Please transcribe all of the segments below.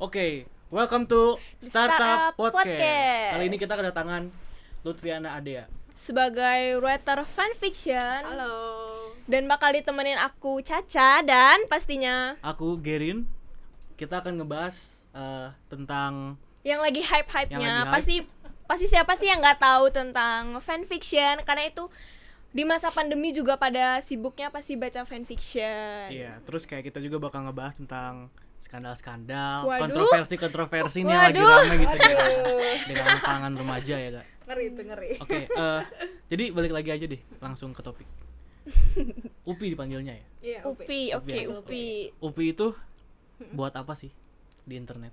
Oke, welcome to Startup Startup Podcast. Podcast. Kali ini kita kedatangan Lutfiana Adea. Sebagai writer fanfiction. Halo. Dan bakal ditemenin aku Caca dan pastinya Aku Gerin. Kita akan ngebahas tentang yang lagi hype-hypenya. Yang lagi Pasti siapa sih yang nggak tahu tentang fanfiction, karena itu di masa pandemi juga pada sibuknya pasti baca fanfiction. iya, terus kayak kita juga bakal ngebahas tentang skandal-skandal, Waduh. kontroversi nih yang lagi Waduh. ramai gitu di dalam kalangan remaja ya, Kak. Ngeri itu ngeri. Oke, jadi balik lagi aja deh, langsung ke topik. Upi dipanggilnya ya. Iya, Upi, oke, Upi. Upi. Upi itu buat apa sih di internet?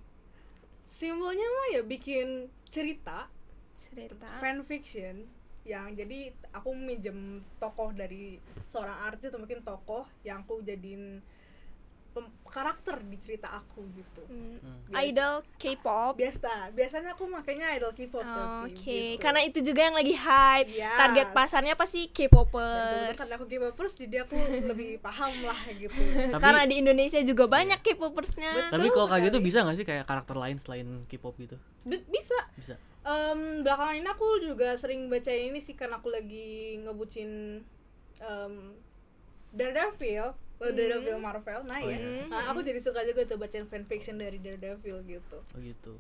Simbolnya mah ya bikin cerita Fanfiction. fanfiction yang jadi aku minjem tokoh dari seorang artis atau mungkin tokoh yang aku jadiin karakter di cerita aku gitu. Biasa. Idol K-pop. Biasanya aku makanya idol K-pop Oke, gitu. karena itu juga yang lagi hype. Yes. Target pasarnya pasti Dan K-popers. kebetulan aku K-popers jadi aku lebih paham lah gitu. Tapi Karena di Indonesia juga banyak K-popersnya. tapi kalau kayak gitu sekali. bisa nggak sih kayak karakter lain selain K-pop gitu? Bisa. Bisa. Belakangan ini aku juga sering baca ini sih karena aku lagi ngebucin Daredevil Marvel. Nah Oh, ya, iya. nah, aku jadi suka juga tuh bacain fanfiction dari Daredevil gitu. Oh gitu.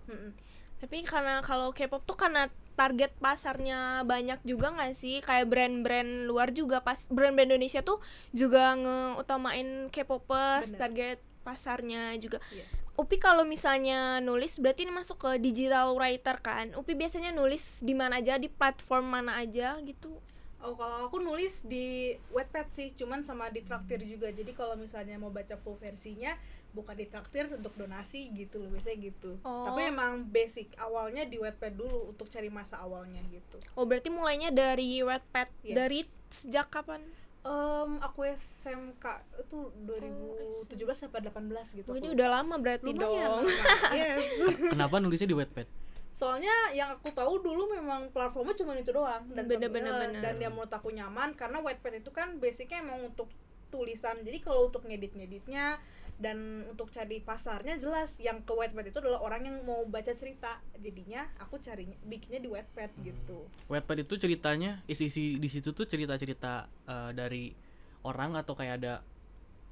Tapi karena kalau K-pop tuh karena target pasarnya banyak juga nggak sih, kayak brand-brand luar juga brand-brand Indonesia tuh juga ngeutamain K-popers. Bener. Target pasarnya juga. Yes. Upi kalau misalnya nulis berarti ini masuk ke digital writer kan? Upi biasanya nulis di mana aja, di platform mana aja gitu? Oh, kalau aku nulis di Wattpad sih, cuman sama di Traktir juga. Jadi kalau misalnya mau baca full versinya, buka di Traktir untuk donasi gitu loh, biasanya gitu. Oh. Tapi emang basic awalnya di Wattpad dulu untuk cari masa awalnya gitu. Oh, berarti mulainya dari Wattpad. Yes. Dari sejak kapan? Aku SMK itu 2017 sampai 18 gitu. Oh, ini aku udah lama berarti lumayan dong. lama. Yes. Kenapa nulisnya di Wattpad? Soalnya yang aku tahu dulu memang platformnya cuma itu doang dan Bener. dan yang menurut aku nyaman karena Wattpad itu kan basicnya emang untuk tulisan. Jadi kalau untuk ngeditnya dan untuk cari pasarnya jelas yang ke Wattpad itu adalah orang yang mau baca cerita. Jadinya aku carinya bikinnya di Wattpad gitu. Wattpad itu ceritanya isi di situ tuh cerita-cerita dari orang atau kayak ada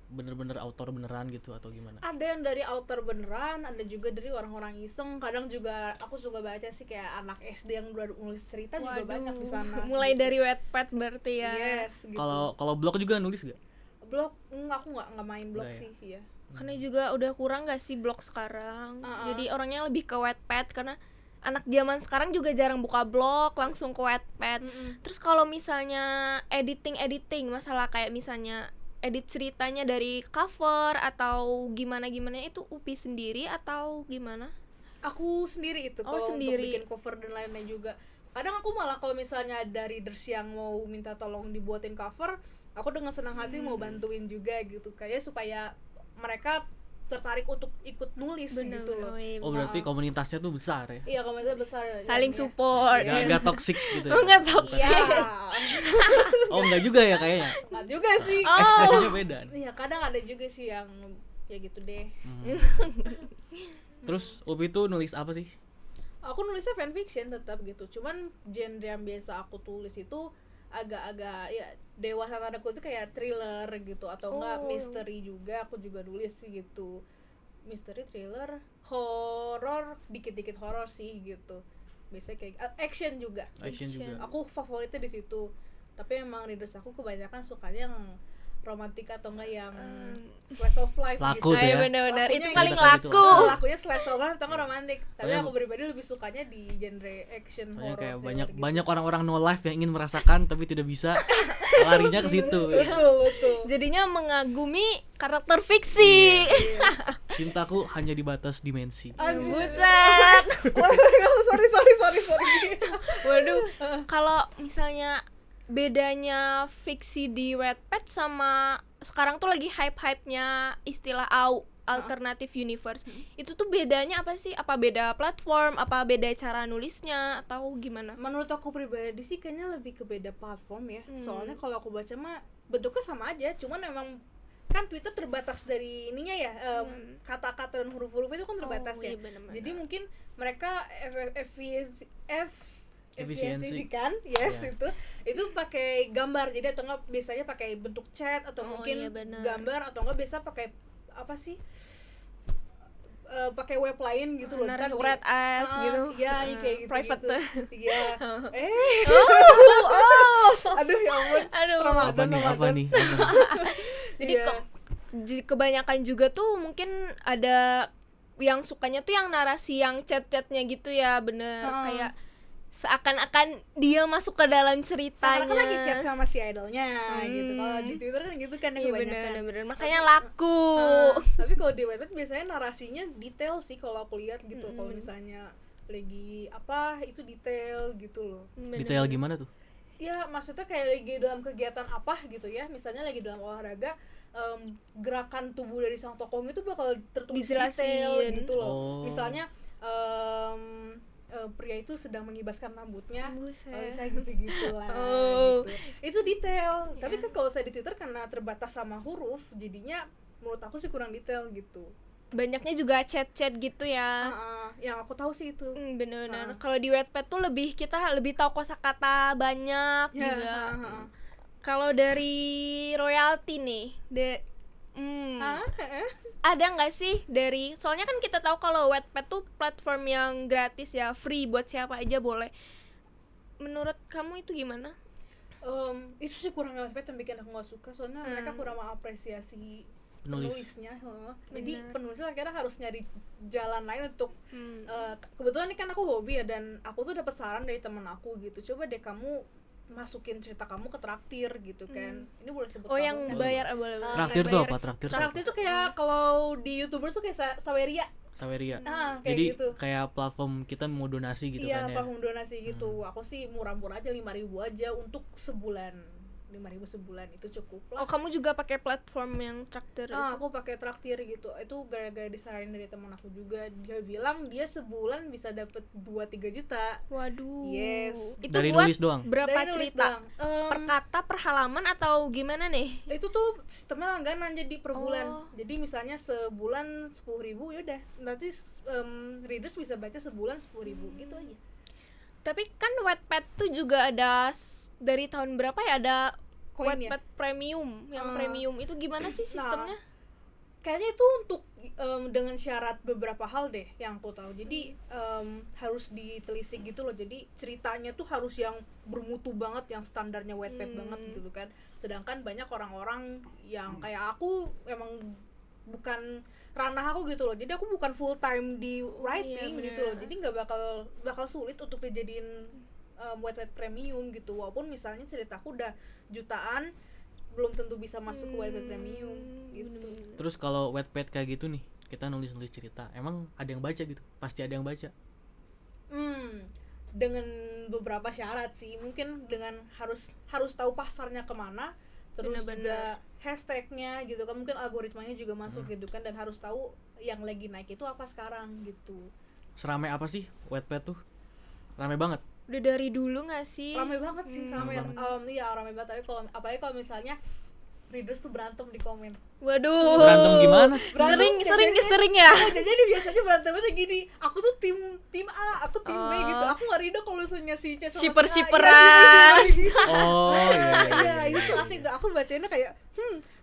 bener-bener autor beneran gitu atau gimana? Ada yang dari author beneran, ada juga dari orang-orang iseng. Kadang juga aku suka baca sih kayak anak SD yang udah nulis cerita juga Waduh, banyak di sana. mulai gitu. dari Wattpad berarti ya. Yes, gitu. Kalau blog juga nulis gak? Blog aku nggak main blog Nggak ya? sih, iya. Karena juga udah kurang gak sih blog sekarang. Jadi orangnya lebih ke Wattpad karena anak zaman sekarang juga jarang buka blog, langsung ke Wattpad. Terus kalau misalnya editing masalah kayak misalnya edit ceritanya dari cover atau gimana itu Upi sendiri atau gimana? Aku sendiri itu Oh, kalau sendiri. untuk bikin cover dan lain-lain juga. Kadang aku malah kalau misalnya ada readers yang mau minta tolong dibuatin cover, aku dengan senang hati mau bantuin juga gitu. Kayak supaya mereka tertarik untuk ikut nulis gitu loh. Oh berarti komunitasnya tuh besar ya? Iya, komunitas besar. Saling jadinya. support. Gak toxic gitu Oh, nggak toxic. Iya. Oh enggak juga ya kayaknya? Nggak juga sih. Oh. Ekspresinya beda nih. Iya, kadang ada juga sih yang ya gitu deh. Terus Upi tuh nulis apa sih? Aku nulisnya fanfiction tetap gitu, cuman genre yang biasa aku tulis itu agak-agak ya dewasa tanda kutip kayak thriller gitu atau enggak misteri juga aku juga nulis sih gitu, misteri, thriller, horor, dikit-dikit horor sih gitu, biasanya kayak action juga. Action juga. Aku favoritnya di situ, tapi emang readers aku kebanyakan sukanya yang romantik atau enggak yang slice of life Laku gitu. tuh ya. Ayo benar-benar Lakunya itu yang paling gitu, kayak gitu laku. Lakunya slice of life atau enggak romantik, tapi Soalnya- aku pribadi lebih sukanya di genre action Soalnya horror kayak thriller gitu. banyak orang-orang no life yang ingin merasakan tapi tidak bisa, larinya ke situ. betul Jadinya mengagumi karakter fiksi. Cintaku hanya di batas dimensi. Anjir. Buset. sorry Waduh, kalau misalnya bedanya fiksi di Wattpad sama sekarang tuh lagi hype-hypenya istilah alternative universe. Itu tuh bedanya apa sih? Apa beda platform? Apa beda cara nulisnya atau gimana? menurut aku pribadi sih kayaknya lebih ke beda platform ya. Soalnya kalau aku baca mah bentuknya sama aja, cuman emang kan Twitter terbatas dari ininya ya, kata-kata dan huruf-huruf itu kan terbatas ya. Iya, bener-bener. Jadi mungkin mereka Efisiensi. kan, itu pakai gambar, jadi atau enggak biasanya pakai bentuk chat atau mungkin iya, bener. gambar atau enggak biasa pakai apa sih, pakai web lain gitu loh, Naruh ntar red eyes gitu. iya kayak gitu Private. iya aduh ya ampun, Aduh. Ramadan. Apa nih? Jadi Iya. kebanyakan juga tuh mungkin ada yang sukanya tuh yang narasi yang chat-chatnya gitu ya, bener. Kayak seakan-akan dia masuk ke dalam ceritanya. Seakan lagi chat sama si idolnya gitu. Kalau di Twitter kan gitu kan Iya, kebanyakan. bener. Makanya laku. Tapi kalau di Wattpad biasanya narasinya detail sih kalau aku lihat gitu. Kalau misalnya lagi apa itu detail gitu loh. Detail gimana tuh? Ya maksudnya kayak lagi dalam kegiatan apa gitu ya. Misalnya lagi dalam olahraga, gerakan tubuh dari sang tokoh itu bakal tertulis Dijelasin. detail gitu loh. Oh. Misalnya pria itu sedang mengibaskan rambutnya, Buset. kalau saya gitu-gitu lah. Oh. Gitu. Itu detail. Tapi kan kalau saya di Twitter karena terbatas sama huruf, jadinya menurut aku sih kurang detail gitu. Banyaknya juga chat-chat gitu ya. Yang aku tahu sih itu. Bener-bener. Kalau di Wattpad tuh kita lebih tahu kosakata banyak Ya, juga. Kalau dari royalti nih, ada nggak sih soalnya kan kita tahu kalau Wattpad tuh platform yang gratis ya, free buat siapa aja boleh. Menurut kamu itu gimana? Itu sih kurang Wattpad yang bikin aku nggak suka, soalnya mereka kurang mengapresiasi penulisnya. Jadi penulisnya akhirnya harus nyari jalan lain untuk kebetulan ini kan aku hobi ya, dan aku tuh dapat saran dari teman aku gitu, coba deh kamu masukin cerita kamu ke traktir gitu kan. Ini boleh sebut Oh, kamu yang kan? bayar boleh. Traktir tuh apa? Traktir Traktir tuh kayak kalau di YouTubers tuh kayak Saweria. Saweria. Kayak Jadi gitu. kayak platform kita mau donasi gitu Iya, kan ya. platform donasi gitu. Aku sih murah-murah aja 5.000 aja untuk sebulan. 5.000 sebulan itu cukup lah. Oh, kamu juga pakai platform yang traktir itu? Aku pakai traktir gitu. Itu gara-gara disaranin dari teman aku juga. Dia bilang dia sebulan bisa dapet 2-3 juta. Waduh. Yes. Itu Dari buat nulis doang. berapa Dari nulis cerita? doang. Per kata, per halaman atau gimana nih? Itu tuh sistemnya langganan jadi per bulan. Oh. Jadi misalnya sebulan 10.000 yaudah. Nanti readers bisa baca sebulan 10.000 gitu aja. Tapi kan Wattpad tuh juga ada dari tahun berapa ya, ada Koin Wattpad premium. Yang premium itu gimana sih sistemnya? Kayaknya itu untuk dengan syarat beberapa hal deh yang aku tahu. Jadi harus ditelisik gitu loh. Jadi ceritanya tuh harus yang bermutu banget, yang standarnya Wattpad banget gitu kan. Sedangkan banyak orang-orang yang kayak aku emang bukan ranah aku gitu loh. Jadi aku bukan full time di writing gitu loh. Jadi nggak bakal sulit untuk dijadiin Wattpad premium gitu. Walaupun misalnya ceritaku udah jutaan, belum tentu bisa masuk ke Wattpad premium gitu. Terus kalau Wattpad kayak gitu nih, kita nulis cerita, emang ada yang baca gitu? Pasti ada yang baca. Dengan beberapa syarat sih. Mungkin dengan harus tahu pasarnya kemana, terus juga hashtagnya gitu kan, mungkin algoritmanya juga masuk gitu kan, dan harus tahu yang lagi naik itu apa sekarang gitu. Seramai apa sih Wattpad tuh? Rame banget. Udah dari dulu nggak sih? Rame banget sih, rame banget. iya rame banget. Tapi apalagi kalau misalnya readers tuh berantem di komen. Waduh. Berantem gimana? Sering ya. Jadi biasanya berantemnya gini, aku tuh tim A, aku tim B gitu. Aku nggak ridho kalau misalnya si C sama Shipper-shipperan. si A. Oh iya. Iya, itu asik tuh. Aku bacainnya kayak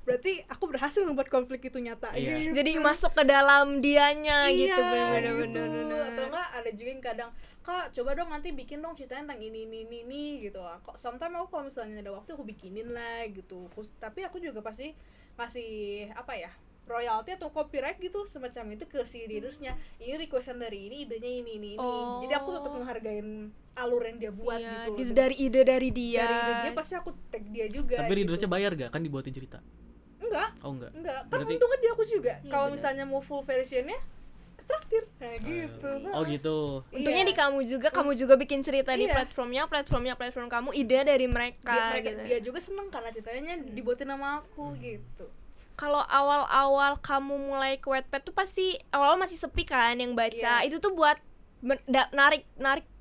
berarti aku berhasil membuat konflik itu nyata. Iya. Gitu. Jadi masuk ke dalam dianya gitu, Iya, bener-bener. gitu. Atau enggak ada juga yang kadang, Kak coba dong nanti bikin dong ceritanya tentang ini gitu. Sometimes aku kalau misalnya ada waktu aku bikinin lah gitu. Tapi aku juga pasti kasih apa ya, royalty atau copyright gitu semacam itu ke si readersnya. Ini requestan dari ini, idenya ini. Jadi aku tetap menghargain alur yang dia buat Iya, gitu. dari ide dari dia. Dari ide dia pasti aku tag dia juga. Tapi gitu. readersnya bayar gak? Kan dibuatin cerita. Enggak. Oh enggak. Kan Berarti untungnya di aku juga. Iya, Kalau bener. misalnya mau full versionnya ketraktir kayak gitu. oh gitu. Untungnya Iya. di kamu juga bikin cerita di Iya. platform kamu, ide dari mereka gitu. Dia juga seneng karena ceritanya dibuatin sama aku gitu. Kalau awal-awal kamu mulai ke Wattpad tuh pasti awal masih sepi kan yang baca. Iya. Itu tuh buat narik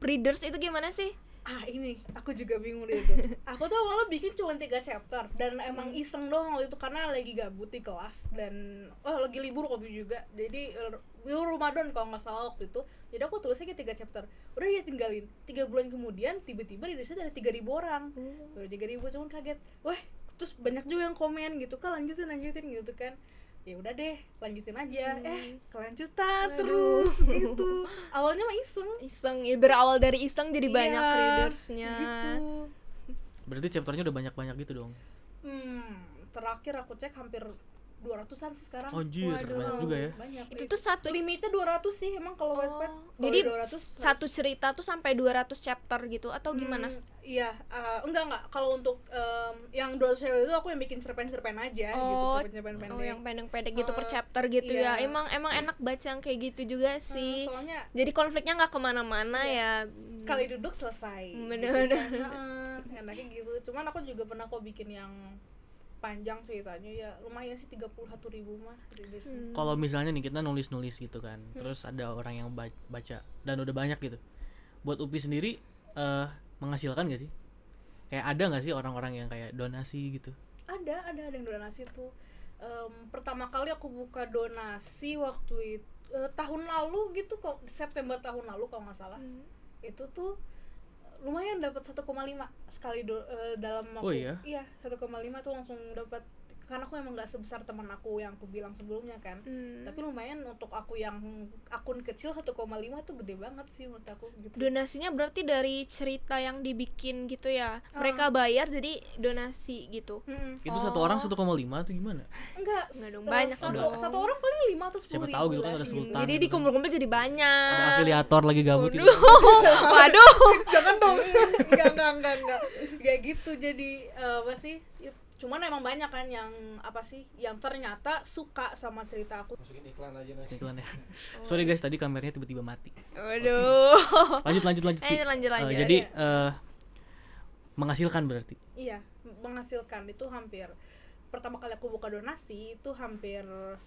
readers itu gimana sih? Ini aku juga bingung deh itu. Aku tuh awalnya bikin cuma 3 chapter dan emang iseng doang waktu itu karena lagi gabut di kelas dan lagi libur waktu itu juga. Jadi libur Ramadan kalau nggak salah waktu itu. Jadi aku tulisnya kayak 3 chapter. Udah ya tinggalin. 3 bulan kemudian tiba-tiba di Indonesia ada 3.000 orang. Baru 3.000 cuman kaget. Wah, terus banyak juga yang komen gitu kan, lanjutin gitu kan. Ya udah deh, lanjutin aja. Kelanjutan terus gitu. Awalnya mah iseng ya, berawal dari iseng jadi Iya, banyak readersnya gitu. Berarti chapternya udah banyak-banyak gitu dong. Terakhir aku cek hampir 200-an sih sekarang. Anjir, banyak juga ya. Banyak. itu tuh satu limitnya 200 sih emang kalau Wattpad. Kalau jadi 200 satu cerita tuh sampai 200 chapter gitu atau gimana? Iya, enggak kalau untuk yang 200 chapter itu aku yang bikin cerpen-cerpen aja gitu, cerpen-cerpen pendek. Yang pendek-pendek gitu per chapter gitu iya. ya. Emang enak baca yang kayak gitu juga sih. Soalnya Jadi konfliknya nggak kemana-mana ya. sekali duduk selesai. Bener-bener. Gitu kan. Enaknya gitu. Cuman aku juga pernah kok bikin yang panjang ceritanya ya lumayan sih 31.000 mah readersnya. Kalau misalnya nih kita nulis gitu kan, terus ada orang yang baca dan udah banyak gitu. Buat Upi sendiri menghasilkan gak sih? Kayak ada gak sih orang-orang yang kayak donasi gitu? Ada yang donasi tuh. Pertama kali aku buka donasi waktu itu tahun lalu gitu kok, September tahun lalu kalau nggak salah. Itu tuh lumayan dapat 1,5 sekali dalam waktu. Iya, 1,5 tuh langsung dapat karena aku emang nggak sebesar teman aku yang aku bilang sebelumnya kan. Tapi lumayan untuk aku yang akun kecil 1,5 tuh gede banget sih menurut aku gitu. Donasinya berarti dari cerita yang dibikin gitu ya. Mereka bayar jadi donasi gitu. Itu satu orang 1,5 atau gimana? Enggak dong, banyak dong. Satu orang paling 5 atau 10 Siapa ribu tahu gitu lah. kan ada sultan. Jadi gitu dikumpul-kumpul jadi kan. banyak. Ada afiliator lagi gabut gitu. Waduh. Jangan dong. Enggak. Kayak gitu jadi apa sih? Cuman emang banyak kan yang apa sih? Yang ternyata suka sama cerita aku. Masukin iklan aja Iklan ya. Sorry guys, tadi kameranya tiba-tiba mati. Waduh. Lanjut. Lanjut. Jadi menghasilkan berarti. Iya, menghasilkan itu hampir pertama kali aku buka donasi itu hampir 1,5.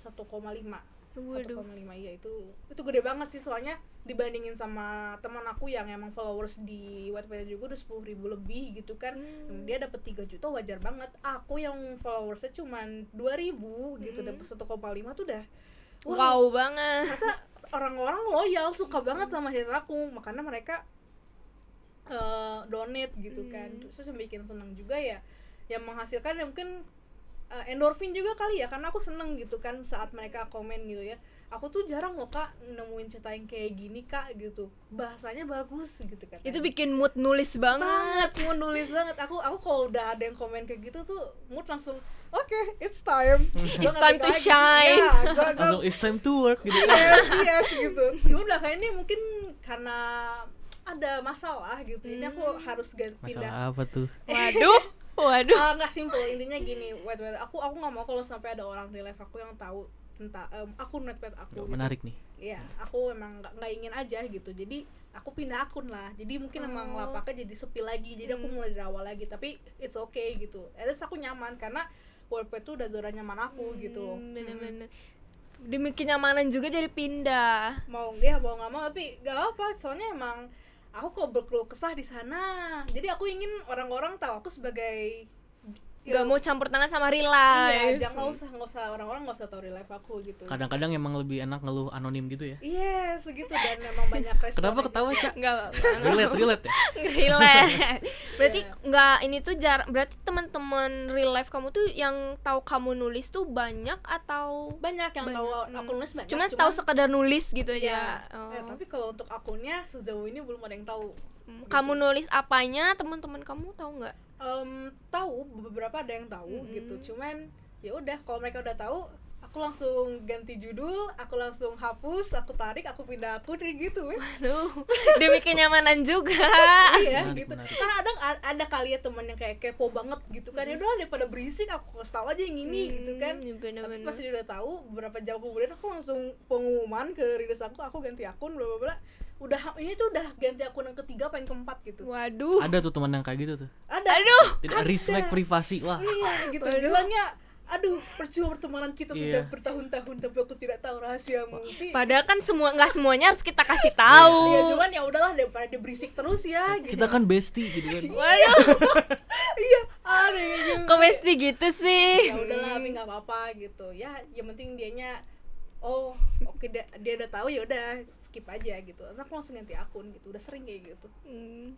Waduh. 1,5 ya itu gede banget sih soalnya dibandingin sama teman aku yang emang followers di Wattpad juga udah 10.000 lebih gitu kan. Dia dapat 3 juta wajar banget. Aku yang followersnya cuman 2.000 gitu dapat 1,5 tuh udah Wow banget. Ternyata orang-orang loyal suka banget sama cerita aku makanya mereka donate gitu kan. Terus yang bikin seneng juga ya yang menghasilkan ya mungkin endorfin juga kali ya karena aku seneng gitu kan saat mereka komen gitu ya. Aku tuh jarang loh Kak nemuin cerita yang kayak gini Kak gitu. Bahasanya bagus gitu kan. Itu bikin mood nulis banget. Mood nulis banget. Aku kalau udah ada yang komen kayak gitu tuh mood langsung oke, it's time. It's time to shine. Ya, Langsung it's time to work gitu. yes gitu. Cuma belakangan ini mungkin karena ada masalah gitu. Ini aku harus pindah. Masalah apa tuh? Waduh. Nggak simpel intinya gini. Wait. Aku nggak mau kalau sampai ada orang di live aku yang tahu tentang akun Wattpad aku. Gitu. Menarik nih. Iya, aku emang nggak ingin aja gitu. Jadi aku pindah akun lah. Jadi mungkin emang lapaknya jadi sepi lagi. Jadi aku mulai dari awal lagi. Tapi it's okay gitu. At least aku nyaman karena Wattpad tuh udah zona nyaman aku gitu. Bener-bener. Demi kenyamanan juga jadi pindah. Mau nggak mau tapi nggak apa. Soalnya emang aku kok berkeluh kesah di sana. Jadi aku ingin orang-orang tahu aku sebagai Gak mau campur tangan sama real life. Iya, nggak usah orang-orang nggak usah tahu real life aku gitu. Kadang-kadang emang lebih enak ngeluh anonim gitu ya. Iya, segitu dan memang banyak respon. Kenapa ketawa, Cak? Enggak. Relate ya? Relate. Berarti enggak ini tuh berarti teman-teman real life kamu tuh yang tahu kamu nulis tuh banyak atau banyak yang tahu aku nulis banyak. Cuman tahu sekedar nulis gitu ya. aja. Tapi kalau untuk akunnya sejauh ini belum ada yang tahu. Kamu nulis apanya, teman-teman kamu tahu nggak? Tahu, beberapa ada yang tahu gitu. Cuman ya udah kalau mereka udah tahu, aku langsung ganti judul, aku langsung hapus, aku tarik, aku pindah akun kayak gitu. Aduh, demi kenyamanan juga. Iya Menarik, gitu. menarik. Karena ada kali ya teman yang kayak kepo banget gitu kan. Ya udah daripada berisik aku kasih tahu aja yang ini gitu kan. Tapi pas dia udah tahu, beberapa jam kemudian aku langsung pengumuman ke readers aku ganti akun bla bla bla. Ini tuh udah ganti akun yang ketiga apa yang keempat gitu. Waduh. Ada tuh teman yang kayak gitu tuh. Ada. Aduh. Tidak respect privasi lah. Iya gitu. Bilangnya aduh percuma pertemanan kita sudah bertahun-tahun tapi aku tidak tahu rahasiamu. Padahal kan nggak semuanya harus kita kasih tahu. Iya, cuman ya udahlah daripada dia berisik terus ya gitu. Kita kan bestie gitu kan. Waduh, Iya, ada gitu. kok mesti gitu sih? Ya udahlah, tapi nggak apa-apa gitu. Ya, yang penting dianya oke dia udah tahu, ya udah skip aja gitu. Karena aku langsung ganti akun gitu. Udah sering kayak gitu.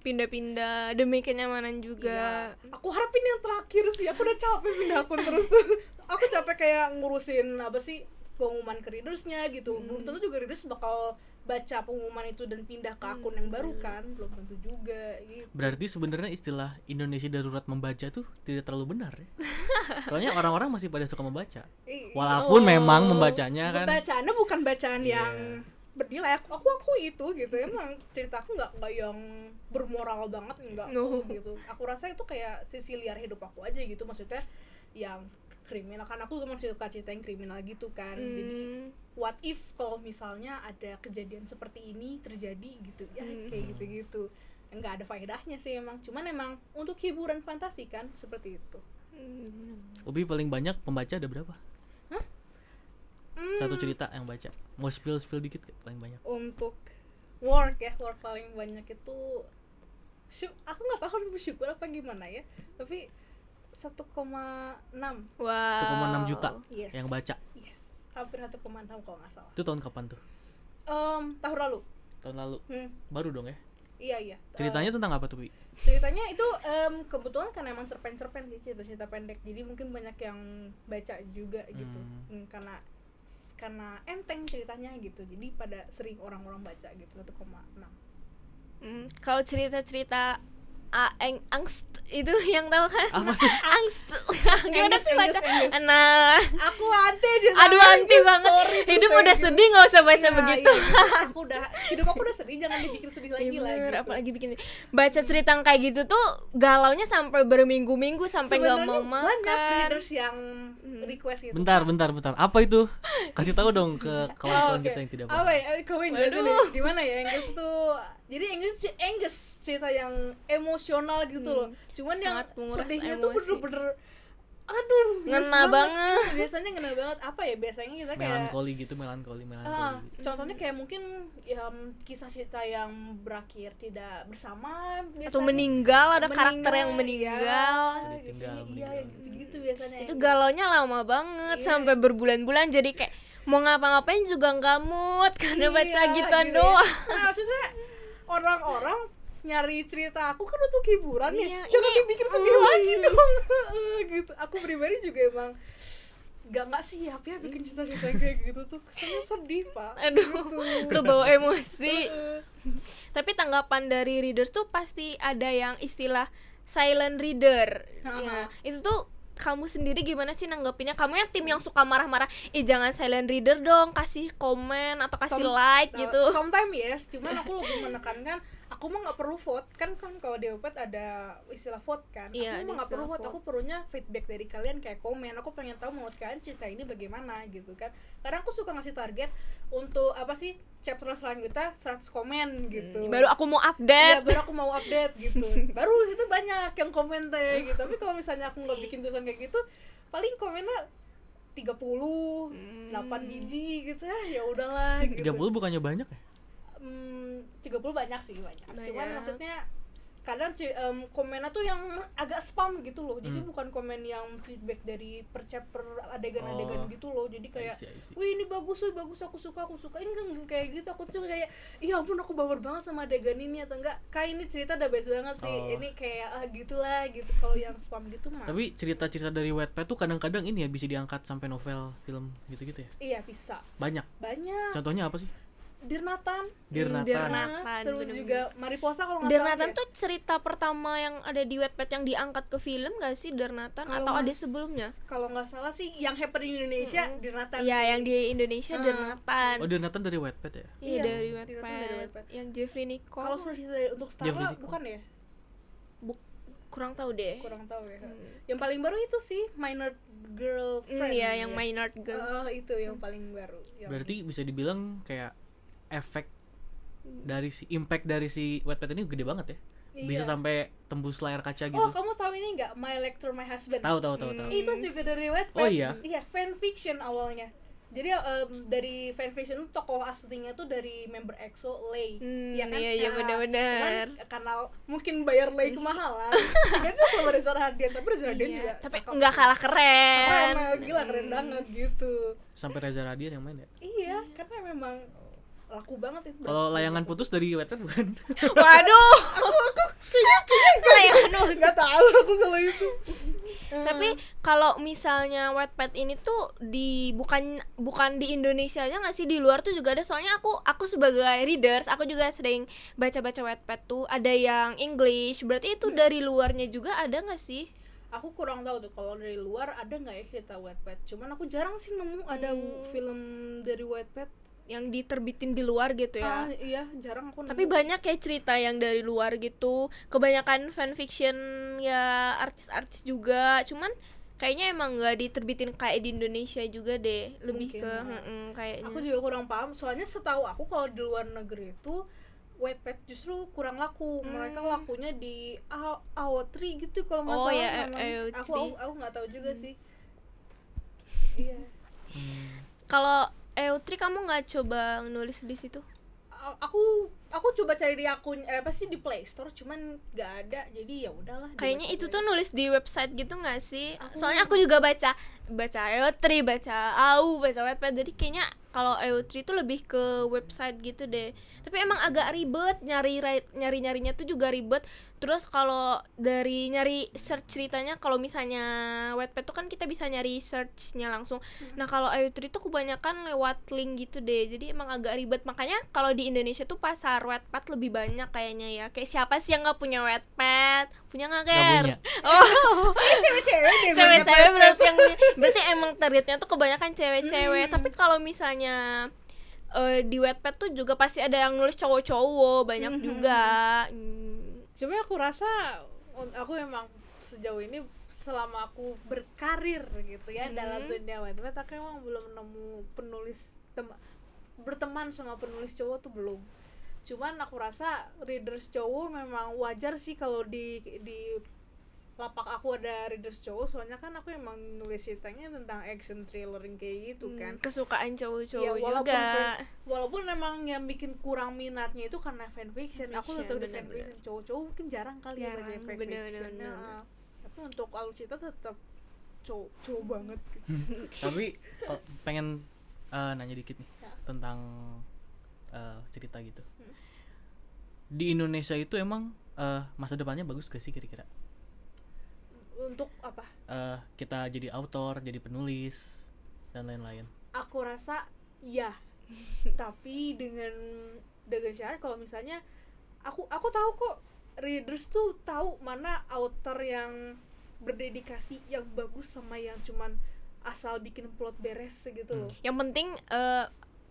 Pindah-pindah demi kenyamanan juga. Iya. Aku harapin yang terakhir sih. Aku udah capek pindah akun terus tuh. Aku capek kayak ngurusin apa sih pengumuman ke readersnya gitu. Belum tentu juga readers bakal baca pengumuman itu dan pindah ke akun yang baru kan, belum tentu juga gitu. Berarti sebenarnya istilah Indonesia darurat membaca tuh tidak terlalu benar ya. Soalnya orang-orang masih pada suka membaca. Walaupun memang membacanya kan Bacaannya bukan bacaan yang bernilai. Aku itu gitu. Emang cerita aku nggak yang bermoral banget, enggak gitu. Aku rasa itu kayak sisi liar hidup aku aja gitu, maksudnya yang kriminal kan, aku masih suka cerita yang kriminal gitu kan. Jadi what if kalau misalnya ada kejadian seperti ini terjadi gitu ya, kayak gitu-gitu. Enggak ada faedahnya sih emang, cuman emang untuk hiburan fantasi kan seperti itu. Ubi paling banyak pembaca ada berapa? Satu cerita yang baca. Mau spill dikit gak paling banyak? Untuk work paling banyak itu aku nggak tahu harus bersyukur apa gimana ya, tapi 1,6. Wow. 1,6 juta Yes. yang baca. Yes. Hampir 1,6 kalau nggak salah. Itu tahun kapan tuh? Tahun lalu. Tahun lalu. Baru dong ya? Iya. Ceritanya tentang apa tuh, Wi? Ceritanya itu kebetulan kan emang cerpen sih, cerita pendek. Jadi mungkin banyak yang baca juga gitu. Karena enteng ceritanya gitu. Jadi pada sering orang-orang baca gitu 1,6. Kalau cerita-cerita angst itu yang tahu kan? Apa tuh? Angst. Gimana sih baca? Engges. Nah, Aku anti aja. aduh anti banget. Hidup udah sedih nggak usah baca begitu. Iya, hidup aku udah sedih, jangan dibikin sedih lagi lah gitu. Apalagi bikin baca cerita yang kayak gitu tuh galaunya sampai berminggu-minggu sampai nggak mau makan. Banyak readers yang request gitu. Bentar. Apa itu? Kasih tahu dong ke kawan-kawan kita yang tidak paham. Apa ya? Kau Inggris ini gimana ya? Inggris tuh, jadi Inggris cerita yang emosional gitu loh. Cuman yang sedihnya tuh bener-bener ngena banget. Biasanya ngena banget. Apa ya? Biasanya kita kayak Melankoli gitu. contohnya kayak mungkin kisah cerita yang berakhir tidak bersama biasanya. Atau meninggal, ada karakter yang meninggal. Iya, gitu biasanya. Itu galaunya lama banget sampai berbulan-bulan, jadi kayak mau ngapa-ngapain juga nggak mood karena baca gituan gitu doang. Ya. Nah, maksudnya orang-orang nyari cerita aku kan untuk hiburan ya, jangan dibikin sedih lagi dong. Gitu. Aku pribadi juga emang nggak siap ya bikin cerita-cerita kayak gitu tuh, kesannya sedih pak. Aduh, gitu. kebawa emosi. Tapi tanggapan dari readers tuh pasti ada yang istilah silent reader. Ya, itu tuh kamu sendiri gimana sih nanggepinnya? Kamu yang tim yang suka marah-marah, jangan silent reader dong, kasih komen atau kasih like gitu. Sometimes yes, cuman aku lebih menekankan aku mah nggak perlu vote kan kalau di Wattpad ada istilah vote kan. Iya, aku mah nggak perlu vote, aku perlunya feedback dari kalian kayak komen. Aku pengen tahu menurut kalian cerita ini bagaimana gitu kan. Karena aku suka ngasih target untuk apa sih chapter selanjutnya 100 komen gitu. Baru aku mau update. Iya, baru aku mau update gitu. Baru itu banyak yang komen teh gitu. Tapi kalau misalnya aku nggak bikin tulisan kayak gitu, paling komennya 30, 8 biji gitu ya udahlah gitu. 30 bukannya banyak ya? 30 banyak sih, banyak. Cuman maksudnya kadang komennya tuh yang agak spam gitu loh. Jadi bukan komen yang feedback dari per chapter adegan-adegan gitu loh. Jadi kayak wih ini bagus aku suka. Ini kan kayak gitu, aku tuh kayak iya ampun aku baper banget sama adegan ini atau enggak kayak ini cerita udah best banget sih. Ini kayak gitulah gitu. Kalau yang spam gitu mah. Tapi cerita-cerita dari Wattpad tuh kadang-kadang ini ya bisa diangkat sampai novel, film gitu-gitu ya? Iya bisa. Banyak. Contohnya apa sih? Dear Nathan. Bener-bener. Terus juga Mariposa kalau nggak Dear salah. Nathan tuh cerita pertama yang ada di Wattpad yang diangkat ke film gak sih, Dear Nathan? Atau ada sebelumnya? Kalau nggak salah sih yang happen di Indonesia Dear Nathan. Iya, yang di Indonesia Dear Nathan. Oh, Dear Nathan dari Wattpad ya? Iya, dari Wattpad. Yang Jeffrey Nicole. Kalau cerita untuk Starla bukan ya? Kurang tahu deh. Ya. Yang paling baru itu sih Minor Girlfriend. Iya, yang Minor Girl. Itu yang paling baru. Berarti bisa dibilang kayak efek dari impact dari si Wattpad ini gede banget ya. bisa Iya. sampai tembus layar kaca gitu. Oh, kamu tahu ini nggak, My Lecture My Husband? Tahu. Itu juga dari Wattpad. Oh, iya? Iya, fanfiction awalnya. Jadi dari fanfiction tuh tokoh aslinya tuh dari member EXO, Lay. Ya kan? Iya Nah, benar-benar. cuman karena mungkin bayar Lay kemahalan. Kan itu sama Reza Radian, tapi Reza Radian juga Tapi cakep nggak sih. kalah keren. Gila keren banget gitu. Sampai Reza Radian yang main ya. Iya, karena memang laku banget itu. Kalau layangan putus dari Wattpad bukan? Waduh. Layangan nggak tahu aku kalau itu. Tapi kalau misalnya Wattpad ini tuh bukan di Indonesia aja nggak sih, di luar tuh juga ada. Soalnya aku sebagai readers, aku juga sering baca-baca Wattpad tuh. Ada yang English, berarti itu dari luarnya juga ada nggak sih? Aku kurang tahu tuh kalau dari luar ada nggak ya cerita Wattpad. Cuman aku jarang sih nemu ada film dari Wattpad. Yang diterbitin di luar gitu ya. Iya, jarang aku nemu. Tapi banyak ya cerita yang dari luar gitu. Kebanyakan fanfiction ya artis-artis juga. Cuman kayaknya emang nggak diterbitin kayak di Indonesia juga deh. Lebih Mungkin, ke nah. kayaknya. Aku juga kurang paham. Soalnya setahu aku kalau di luar negeri itu Wattpad justru kurang laku. Mereka lakunya di AO3 gitu kalau nggak Oh, salah. ya, namanya. AO3. Aku nggak tahu juga sih. Iya. Kalau Eutri kamu nggak coba nulis di situ? Aku coba cari di akun apa sih di Play Store, cuman nggak ada, jadi ya udahlah. Kayaknya itu tuh nulis di website gitu nggak sih? Aku- Soalnya aku juga baca Eutri, baca baca Wattpad. Jadi kayaknya kalau Eutri itu lebih ke website gitu deh. Tapi emang agak ribet, nyarinya tuh juga ribet. Terus kalau dari nyari search ceritanya, kalau misalnya Wattpad tuh kan kita bisa nyari searchnya langsung. Nah kalau Eutri tuh kebanyakan lewat link gitu deh. Jadi emang agak ribet. Makanya kalau di Indonesia tuh pasar Wattpad lebih banyak kayaknya ya. Kayak siapa sih yang nggak punya Wattpad? Punya nggak, Nggak Ger? punya. Oh, cewek-cewek deh, cewek-cewek banyak berarti emang targetnya tuh kebanyakan cewek-cewek. Tapi kalau misalnya di Wattpad tuh juga pasti ada yang nulis cowok-cowok banyak juga. Cuma aku rasa aku memang sejauh ini selama aku berkarir gitu ya dalam dunia Wattpad, aku emang belum nemu penulis berteman sama penulis cowok tuh belum. Cuman aku rasa readers cowok memang wajar sih kalau di lapak aku ada readers cowok, soalnya kan aku emang nulis ceritanya tentang action thriller yang kayak gitu kan. Kesukaan cowok-cowok Ya, juga. walaupun emang yang bikin kurang minatnya itu karena fanfiction, aku tetap di bener-bener. fanfiction. Cowok-cowok mungkin jarang kali ya baca Jarang, fanfiction. bener-bener. Nah, tapi untuk alur cerita tetap cowok banget gitu. Tapi pengen nanya dikit nih Ya. tentang cerita gitu. Di Indonesia itu emang masa depannya bagus gak sih kira-kira? Untuk apa? Kita jadi autor, jadi penulis dan lain-lain. Aku rasa iya. Tapi dengan syarat kalau misalnya aku tahu kok readers tuh tahu mana author yang berdedikasi, yang bagus sama yang cuman asal bikin plot beres gitu loh. Yang penting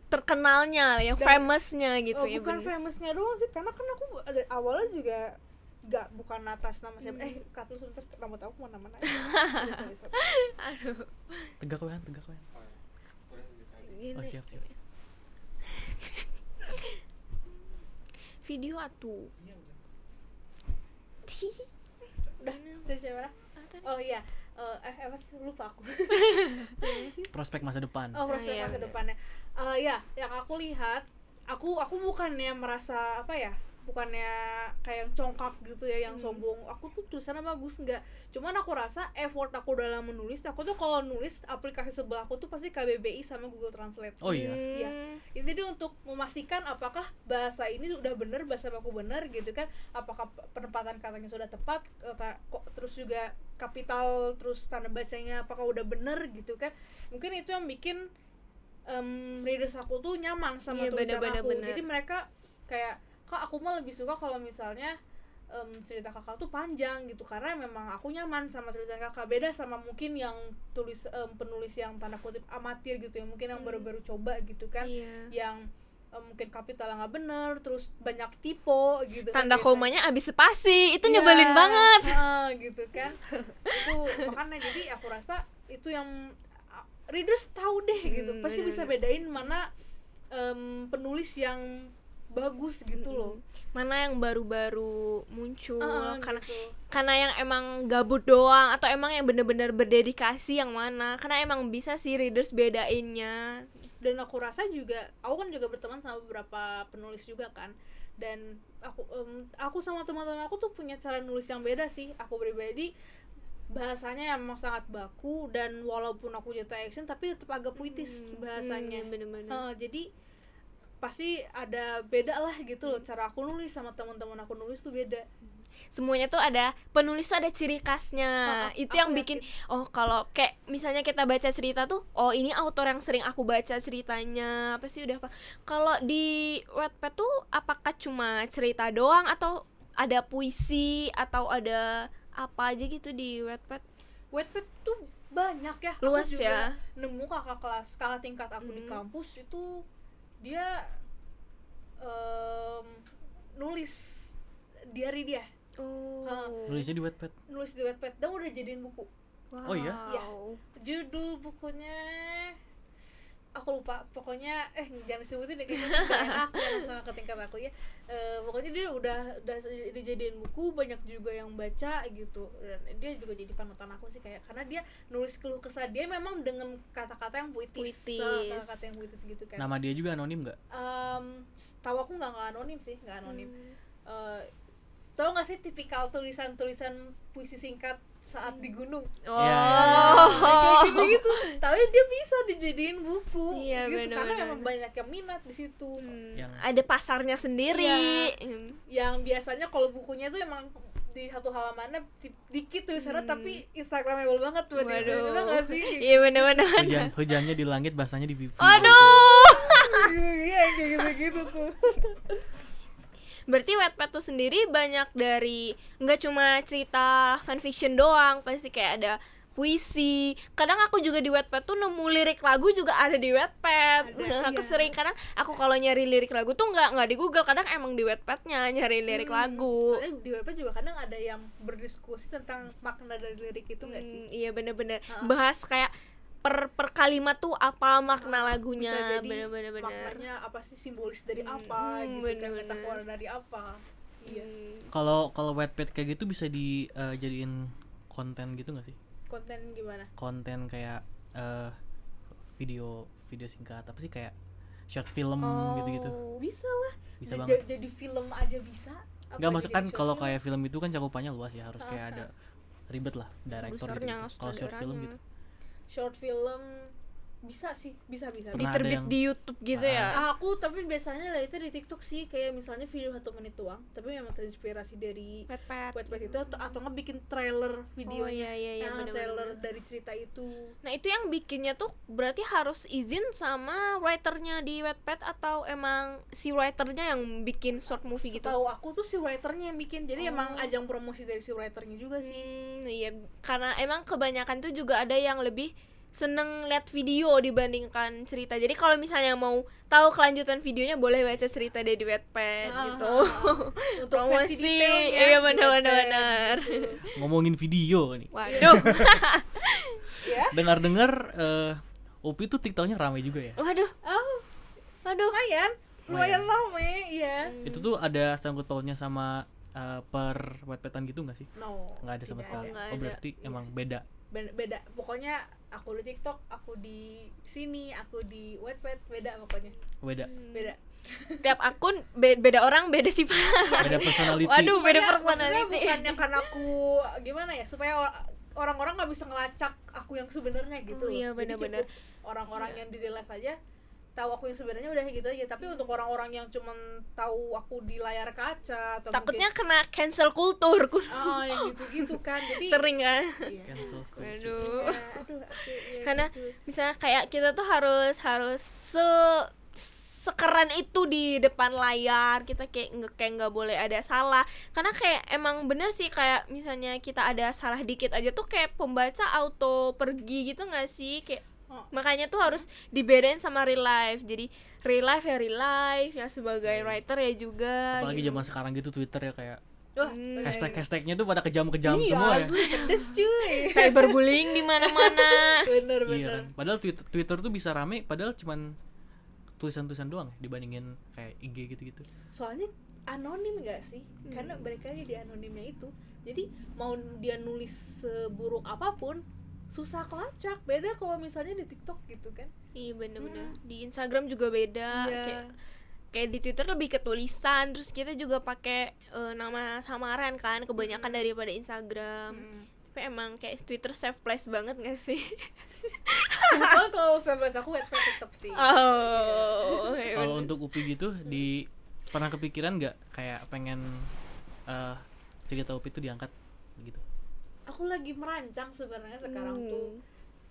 terkenalnya, yang famousnya gitu ya. Bukan bener. famousnya doang sih, karena kan aku awalnya juga bukan atas nama siapa. Kat lu sebentar, rambut aku mau nama-nama. Sorry. Aduh. Tegak wean. Gini. Oh, siap. Video atuh. Udah, dari siapa? Oh iya. Apa sih, lupa aku. Prospek masa depan. Proses iya, masa bener. depannya. Ya, yang aku lihat, aku bukannya merasa bukannya kayak congkak gitu ya, yang sombong. Aku tuh tulisannya bagus, enggak. Cuman aku rasa effort aku dalam menulis, aku tuh kalau nulis aplikasi sebelah aku tuh pasti KBBI sama Google Translate. Oh iya. Iya. Jadi untuk memastikan apakah bahasa ini sudah benar, bahasa baku benar gitu kan, apakah penempatan katanya sudah tepat, terus juga kapital, terus tanda bacanya apakah udah benar gitu kan. Mungkin itu yang bikin readers aku tuh nyaman sama tulisan aku. bener. Jadi mereka kayak, Kak, aku mah lebih suka kalau misalnya cerita kakak tuh panjang gitu, karena memang aku nyaman sama tulisan kakak. Beda sama mungkin yang penulis yang tanda kutip amatir gitu ya, mungkin yang baru-baru coba gitu kan. Iya. Yang mungkin kapitalnya nggak bener, terus banyak typo gitu Tanda kan, komanya abis spasi, itu Iya, nyebelin banget. gitu kan. Itu makanya jadi aku rasa itu yang readers tahu deh gitu, pasti bisa bedain mana penulis yang bagus gitu loh. Mana yang baru-baru muncul Gitu. karena yang emang gabut doang atau emang yang bener-bener berdedikasi yang mana, karena emang bisa sih readers bedainnya. Dan aku rasa juga, aku kan juga berteman sama beberapa penulis juga kan, dan aku sama teman-teman aku tuh punya cara nulis yang beda sih. Aku pribadi bahasanya emang sangat baku, dan walaupun aku cerita action tapi tetap agak puitis bahasanya. Bener-bener. Jadi pasti ada beda lah gitu loh, cara aku nulis sama teman-teman aku nulis tuh beda. Semuanya tuh ada, penulis tuh ada ciri khasnya. Itu yang bikin kalau kayak misalnya kita baca cerita tuh, ini autor yang sering aku baca ceritanya, pasti udah kalau di Wattpad tuh apakah cuma cerita doang atau ada puisi atau ada apa aja gitu di Wattpad? Wattpad tuh banyak ya. Luas aku juga ya. nemu kakak tingkat aku di kampus itu dia nulis diary dia. Nulisnya di Wattpad. Nulis di Wattpad dan udah jadiin buku. Wow. Oh iya? Ya, judul bukunya aku lupa, pokoknya jangan disebutin deh, kayaknya gak enak sama ke tingkat aku ya. Pokoknya dia udah dijadiin buku, banyak juga yang baca gitu, dan dia juga jadi panutan aku sih, kayak karena dia nulis keluh kesah dia memang dengan kata-kata yang puitis. Kata-kata yang puitis gitu kan. Nama dia juga anonim nggak? Tahu aku nggak anonim sih, nggak anonim. Tahu nggak sih tipikal tulisan puisi singkat saat di gunung? Kayak gitu. Tapi dia bisa dijadiin buku, iya, gitu, bener-bener. karena memang banyak yang minat di situ. Ada pasarnya sendiri. Yang biasanya kalau bukunya tuh emang di satu halamannya dikit tulisannya tapi instagramable banget tuh. Waduh. Itu nggak sih? Iya benar-benar. Hujannya di langit, bahasanya di pipi. Aduh. Iya kayak gitu tuh. Berarti Wattpad tuh sendiri banyak dari, nggak cuma cerita fanfiction doang, pasti kayak ada puisi. Kadang aku juga di Wattpad tuh nemu lirik lagu juga ada di Wattpad. Aku sering, kadang aku kalau nyari lirik lagu tuh nggak di Google, kadang emang di Wattpadnya nyari lirik lagu. Soalnya di Wattpad juga kadang ada yang berdiskusi tentang makna dari lirik itu nggak sih? Iya bener-bener bahas kayak per kalimat tuh apa makna lagunya, bisa jadi bener-bener. maknanya apa sih, simbolis dari apa gitu kan, metafora dari apa. Iya. Kalau Wattpad kayak gitu bisa dijadiin konten gitu nggak sih? Konten gimana? Konten kayak video singkat, apa sih, kayak short film gitu-gitu. Bisa lah. Bisa banget. Jadi film aja bisa. Nggak, maksud kan kalau kayak film itu kan cakupannya luas ya, harus kayak ada ribet lah director gitu. Kalau short film gitu. Short film bisa sih, bisa. Pernah Diterbit di YouTube gitu ya. Aku tapi biasanya lah itu di TikTok sih, kayak misalnya video 1 menit doang, tapi memang terinspirasi dari Wattpad itu, atau nggak bikin trailer videonya. Bener-bener. Trailer dari cerita itu. Nah itu yang bikinnya tuh berarti harus izin sama writernya di Wattpad atau emang si writernya yang bikin short movie gitu? Setahu aku tuh si writernya yang bikin, jadi emang ajang promosi dari si writernya juga sih. Iya, karena emang kebanyakan tuh juga ada yang lebih seneng lihat video dibandingkan cerita. Jadi kalau misalnya mau tahu kelanjutan videonya boleh baca cerita dari Wattpad gitu. Untuk versi detailnya. Iya benar. Ngomongin video nih. Waduh. Dengar-dengar Upi tuh TikToknya ramai juga ya. Waduh. Lumayan rame, iya. Itu tuh ada sangkut pautnya sama per Wattpadan gitu nggak sih? No, nggak ada sama sekali. nggak ada. Berarti emang beda. Beda. Pokoknya aku di TikTok, aku di sini, aku di Wattpad, beda pokoknya. Beda. Tiap akun beda orang, beda sifat. Beda personality. Waduh, beda Maksudnya personality. bukannya karena aku gimana ya, supaya orang-orang nggak bisa ngelacak aku yang sebenarnya gitu. Iya, Jadi benar-benar. cukup orang-orang yang di real life aja tahu aku yang sebenarnya, udah gitu aja. Tapi untuk orang-orang yang cuman tahu aku di layar kaca atau Takutnya mungkin, kena cancel kultur. yang gitu-gitu kan. Jadi Sering kan? iya. Cancel culture. Aduh. Iya, Karena gitu. misalnya kayak kita tuh harus sekeren itu di depan layar, kita kayak nggak boleh ada salah, karena kayak emang bener sih, kayak misalnya kita ada salah dikit aja tuh kayak pembaca auto pergi gitu nggak sih, kayak makanya tuh harus dibedain sama real life. Jadi real life ya sebagai writer ya juga. Apalagi gitu. zaman sekarang gitu Twitter ya kayak Wah, hashtagnya tuh pada kejam-kejam semua ya. pedes cuy. Cyberbullying di mana-mana. Bener. Iya kan. Padahal Twitter tuh bisa rame padahal cuman tulisan-tulisan doang ya, dibandingin kayak IG gitu-gitu. Soalnya anonim gak sih? Karena mereka di anonimnya itu. Jadi mau dia nulis seburuk apapun susah kelacak. Beda kalau misalnya di TikTok gitu kan. Iya bener-bener. Di Instagram juga beda. Iya. Kayak di Twitter lebih ke tulisan, terus kita juga pakai nama samaran kan kebanyakan daripada Instagram. Tapi emang kayak Twitter safe place banget gak sih? Cuman kalau 11 aku wet tetep sih. Oh. Kalau untuk UPI gitu pernah kepikiran nggak kayak pengen cerita UPI itu diangkat gitu? Aku lagi merancang sebenarnya sekarang tuh.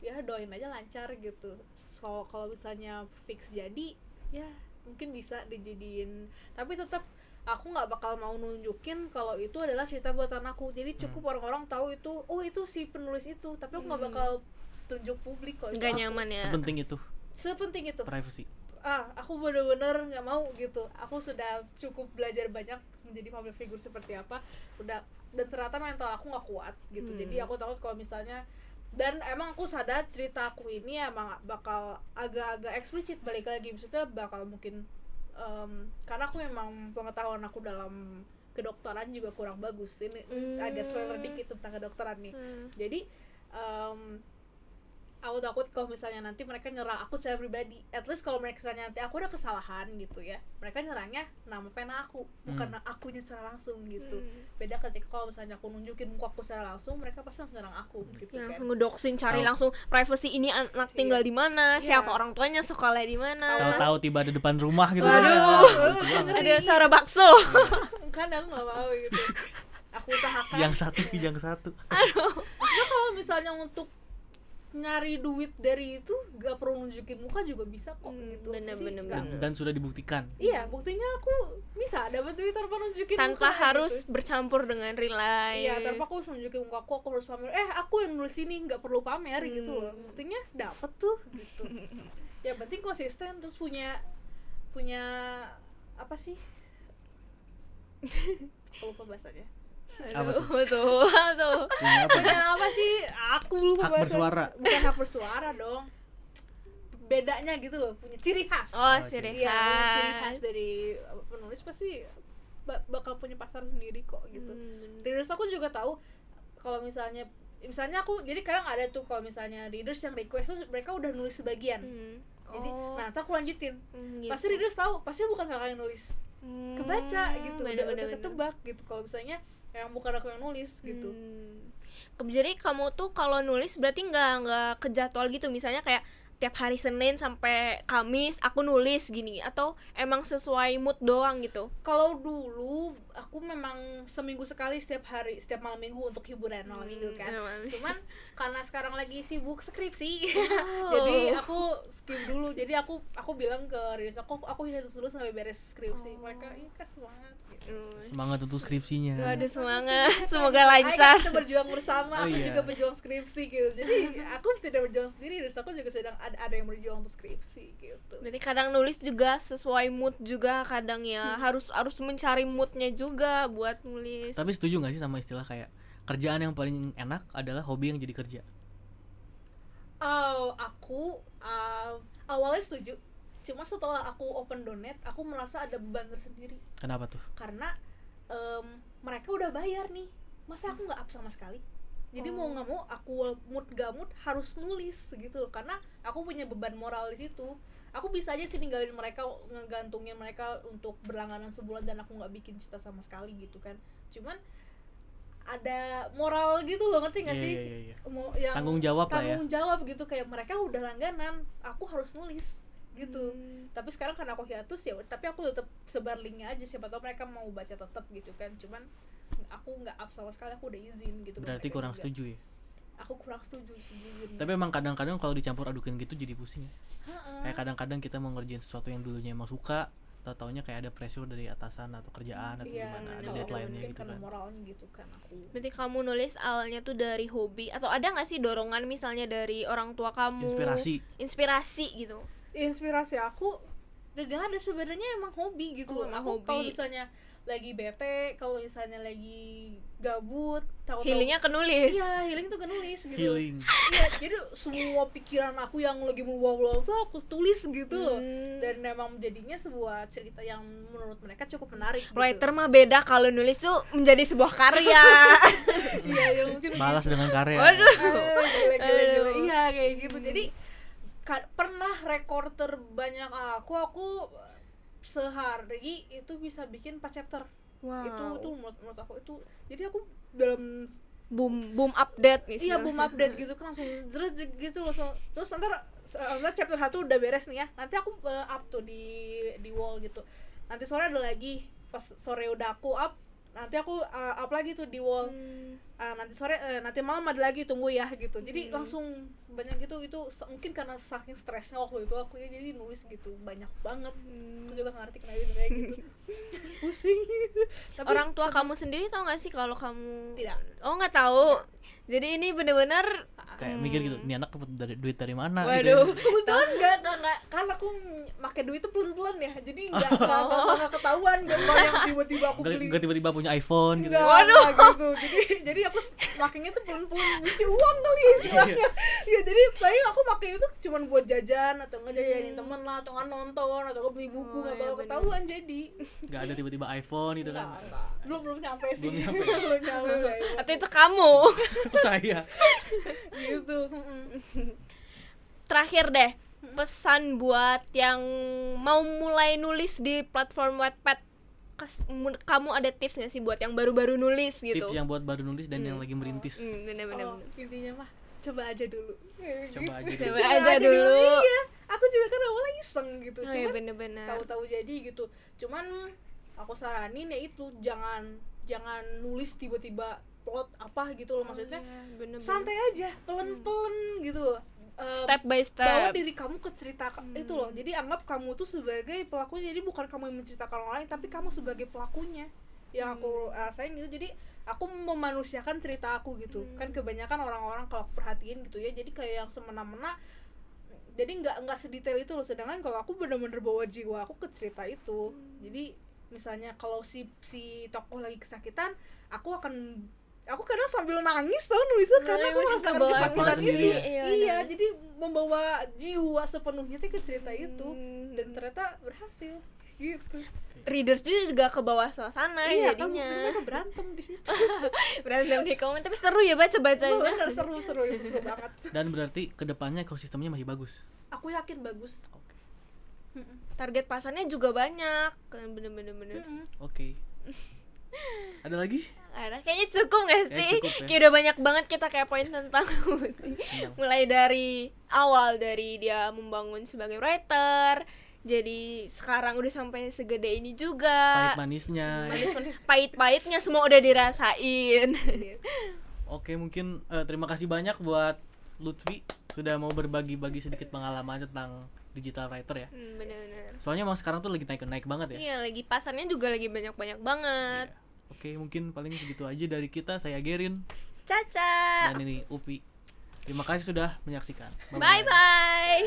Ya doain aja lancar gitu. So kalau misalnya fix jadi ya mungkin bisa dijadiin, tapi tetap aku nggak bakal mau nunjukin kalau itu adalah cerita buatan aku. Jadi cukup orang-orang tahu itu, oh itu si penulis itu, tapi aku nggak bakal tunjuk publik kalau Nggak itu nyaman ya. sepenting itu privacy. Aku bener-bener nggak mau gitu. Aku sudah cukup belajar banyak menjadi public figure seperti apa, udah, dan ternyata mental aku nggak kuat gitu. Jadi aku takut kalau misalnya, dan emang aku sadar cerita aku ini emang bakal agak-agak eksplisit, balik lagi maksudnya bakal mungkin karena aku memang pengetahuan aku dalam kedokteran juga kurang bagus. Ini agak spoiler dikit tentang kedokteran nih. Jadi aku takut kalau misalnya nanti mereka nyerang aku secara pribadi. At least kalau mereka misalnya nanti aku ada kesalahan gitu ya, mereka nyerangnya nama pena aku, bukan akunya secara langsung gitu. Beda ketika kalau misalnya aku nunjukin muka aku secara langsung, mereka pasti langsung nyerang aku gitu kan. Langsung ngedoksin, cari langsung privacy ini anak tinggal di mana, siapa orang tuanya, sekolah di mana. Tahu-tahu tiba ada depan rumah gitu. Ada suara bakso. Kan aku nggak mau gitu. Aku usahakan. Yang satu. Maksudnya kalau misalnya untuk nyari duit dari itu gak perlu nunjukin muka juga bisa kok gitu. Bener. Dan sudah dibuktikan. Iya, buktinya aku bisa dapat duit tanpa nunjukin tanpa muka, harus gitu. bercampur dengan real life. Iya, tanpa aku harus nunjukin muka aku harus pamer. Aku yang nulis ini, nggak perlu pamer gitu loh. Buktinya dapat tuh gitu. Ya penting konsisten, terus punya apa sih? Aku lupa bahasanya. Apa tuh? Punya apa sih? Aku lupa Hak bahasanya. bersuara. Bukan hak bersuara dong. Bedanya gitu loh, punya ciri khas. Ciri Iya, punya ciri khas. khas dari penulis pasti bakal punya pasar sendiri kok gitu. Readers aku juga tahu kalau misalnya aku, jadi kadang ada tuh kalau misalnya readers yang request tuh mereka udah nulis sebagian. Jadi nanti aku lanjutin. Gitu. Pasti readers tahu, pasti bukan kakak yang nulis. Kebaca gitu, udah ketebak gitu kalau misalnya yang bukan aku yang nulis gitu. Jadi kamu tuh kalau nulis berarti nggak ke jadwal gitu, misalnya kayak tiap hari Senin sampai Kamis aku nulis gini, atau emang sesuai mood doang gitu? Kalau dulu aku memang seminggu sekali, setiap malam minggu untuk hiburan malam minggu kan. Cuman karena sekarang lagi sibuk skripsi, jadi aku skip dulu. Jadi aku bilang ke Riris, aku hiatus dulu sampai beres skripsi. Mereka semangat gitu. Semangat untuk skripsinya. Waduh, semangat, semoga lancar. Kita berjuang bersama, aku iya. juga berjuang skripsi gitu. Jadi aku tidak berjuang sendiri, Riris aku juga sedang ada yang berjuang untuk skripsi gitu. Berarti kadang nulis juga sesuai mood juga, kadang ya harus mencari moodnya juga buat nulis. Tapi setuju gak sih sama istilah kayak kerjaan yang paling enak adalah hobi yang jadi kerja? Aku awalnya setuju. Cuma setelah aku open donate, aku merasa ada beban tersendiri. Kenapa tuh? Karena mereka udah bayar nih, masa aku nggak up sama sekali? Jadi mau nggak mau, aku mood gak mood harus nulis gitu loh. Karena aku punya beban moral di situ. Aku bisa aja sih ninggalin mereka, ngegantungin mereka untuk berlangganan sebulan dan aku nggak bikin cerita sama sekali gitu kan. Cuman ada moral gitu loh, ngerti nggak sih? Iya. Yang Tanggung jawab lah ya. Tanggung jawab gitu, kayak mereka udah langganan, aku harus nulis gitu. Tapi sekarang karena aku hiatus ya, tapi aku tetap sebar linknya aja, siapa tahu mereka mau baca tetap gitu kan. Cuman aku nggak up sama sekali, aku udah izin gitu. Berarti kurang juga setuju ya? Aku kurang setuju sejujurnya. Tapi emang kadang-kadang kalau dicampur adukin gitu jadi pusing ya. Kayak kadang-kadang kita mau ngerjain sesuatu yang dulunya emang suka, taunya kayak ada pressure dari atasan atau kerjaan atau gimana, ada deadline-nya gitu kan. Moralnya gitu kan aku. Berarti kamu nulis awalnya tuh dari hobi, atau ada nggak sih dorongan misalnya dari orang tua kamu? Inspirasi gitu? Inspirasi aku udah gak ada sebenarnya, emang hobi gitu loh. Emang Aku hobi. kalau misalnya lagi bete, kalau misalnya lagi gabut, tahu-tahu Healingnya ke nulis. iya, healing tuh ke nulis gitu. Healing. Iya, jadi semua pikiran aku yang lagi meluap-luap tuh aku tulis gitu loh. Dan memang jadinya sebuah cerita yang menurut mereka cukup menarik gitu. Writer mah beda, kalau nulis tuh menjadi sebuah karya. Iya, ya mungkin Balas dengan karya. Waduh. gila. Iya, kayak gitu. Jadi pernah rekor terbanyak aku sehari itu bisa bikin 4 chapter. Wow. Itu menurut aku itu, jadi aku dalam boom update nih. iya boom update gitu kan, langsung jeret gitu langsung. Terus ntar chapter 1 udah beres nih ya, nanti aku up tuh di wall gitu. Nanti sore ada lagi, pas sore udah aku up, nanti aku up lagi tuh di wall. Nanti sore nanti malam ada lagi, tunggu ya gitu. Jadi langsung banyak gitu. Itu mungkin karena saking stresnya waktu itu aku ya, jadi nulis gitu banyak banget. Aku juga nggak ngerti kenapa itu kayak gitu. Pusing. Tapi Orang tua kamu sendiri tahu nggak sih kalau kamu Tidak. Oh, nggak tahu. Jadi ini bener-bener Kayak mikir gitu, ini anak dapat duit dari mana waduh. gitu. kebetulan nggak karena aku pakai duit itu pelan-pelan ya, jadi nggak ketahuan gak yang tiba-tiba aku beli. Enggak tiba-tiba punya iPhone gitu. Nggak gitu. Jadi aku makainya tuh pelan-pelan, nyuci uang kali istilahnya. Ya jadi paling aku pakai itu cuman buat jajan atau nggak jajanin temen lah, atau nggak nonton, atau nggak beli buku, nggak bakal ketahuan. Jadi Enggak ada tiba-tiba iPhone gitu kan. nggak. belum nyampe sih. Belum nyampe. Belum nyampe udah. Atau itu kamu? Saya. Gitu. Terakhir deh, pesan buat yang mau mulai nulis di platform Wattpad. Kamu ada tips nggak sih buat yang baru-baru nulis gitu? Tips yang buat baru nulis dan yang lagi merintis. Bener-bener. Intinya mah coba aja dulu. Coba aja Gitu. dulu. Coba aja dulu. Iya, aku juga kan awalnya iseng gitu. Oh, iya, Cuman bener-bener. tahu-tahu jadi gitu. Cuman aku saranin ya itu, jangan nulis tiba-tiba plot apa gitu loh, maksudnya. Bener-bener. Santai aja, pelan-pelan gitu loh. Step by Bawa step. diri kamu ke cerita itu loh. Jadi anggap kamu tuh sebagai pelakunya. Jadi bukan kamu yang menceritakan orang lain, tapi kamu sebagai pelakunya. Yang aku rasain gitu. Jadi aku memanusiakan cerita aku gitu. Kan kebanyakan orang-orang kalau aku perhatiin gitu ya, jadi kayak yang semena-mena. Jadi nggak sedetail itu loh. Sedangkan kalau aku benar-benar bawa jiwa aku ke cerita itu. Jadi misalnya kalau si tokoh lagi kesakitan, aku kadang sambil nangis tau nulisnya, karena aku merasakan kebawa kesakitan emosi, itu. iya, Iya, benar. jadi membawa jiwa sepenuhnya tuh ke cerita itu, dan ternyata berhasil gitu. Readers juga ke bawah suasana Iya, kan jadinya. mereka berantem di situ. Berantem di komen, tapi seru ya baca-bacanya. Bener, seru itu seru banget. Dan berarti kedepannya ekosistemnya masih bagus. Aku yakin bagus. Target pasarnya juga banyak. Kan bener-bener. Oke. Ada lagi? Ada, kayaknya cukup gak sih? Cukup ya. Kayak udah banyak banget kita kayak poin tentang mulai dari awal, dari dia membangun sebagai writer, jadi sekarang udah sampai segede ini juga. Pahit manisnya. Pahit-pahitnya semua udah dirasain. Oke, mungkin terima kasih banyak buat Lutfi sudah mau berbagi sedikit pengalaman tentang digital writer ya. Bener-bener. Soalnya emang sekarang tuh lagi naik banget ya. Iya, lagi pasarnya juga lagi banyak-banyak banget. Iya. Oke, mungkin paling segitu aja dari kita. Saya Gerin Caca. dan ini Upi. Terima kasih sudah menyaksikan. Bye-bye. Bye.